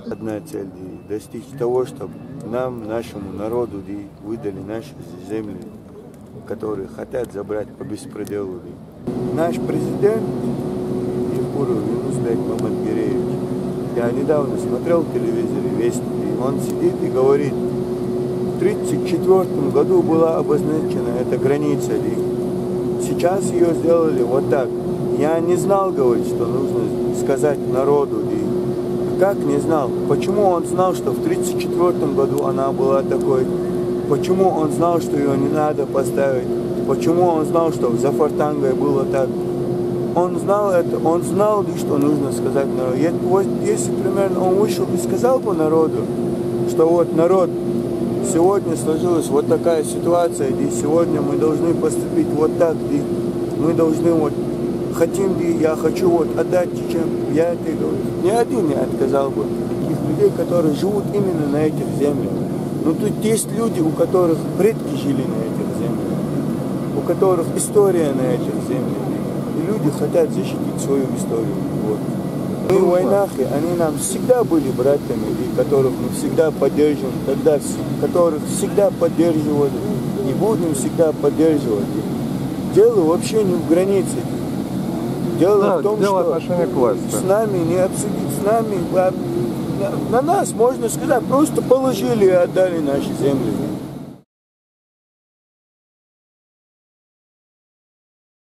Одна цель – достичь того, чтобы нам, нашему народу, выдали наши земли, которые хотят забрать по беспределу. Наш президент Евкуров Юнусбек Мамадгиреевич, я недавно смотрел в телевизоре Вести, он сидит и говорит, в 1934 году была обозначена эта граница, сейчас ее сделали вот так. Я не знал, говорит, что нужно сказать народу. Как не знал? Почему он знал, что в 1934 году она была такой? Почему он знал, что ее не надо поставить? Почему он знал, что в Зафартангой было так? Он знал это, он знал, что нужно сказать народу. Вот если примерно он вышел и сказал бы народу, что вот народ, сегодня сложилась вот такая ситуация, и сегодня мы должны поступить вот так, и мы должны вот хотим, я хочу вот отдать, чем я это говорю. Ни один не отказал бы. Таких людей, которые живут именно на этих землях. Но тут есть люди, у которых предки жили на этих землях, у которых история на этих землях. И люди хотят защитить свою историю. Вот. Мы в войнах, и они нам всегда были братьями, и которых мы всегда поддерживаем, которых всегда поддерживали, и будем всегда поддерживать. Дело вообще не в границе. Дело в том, что с нами не обсудить, с нами, на нас, можно сказать, просто положили и отдали наши земли.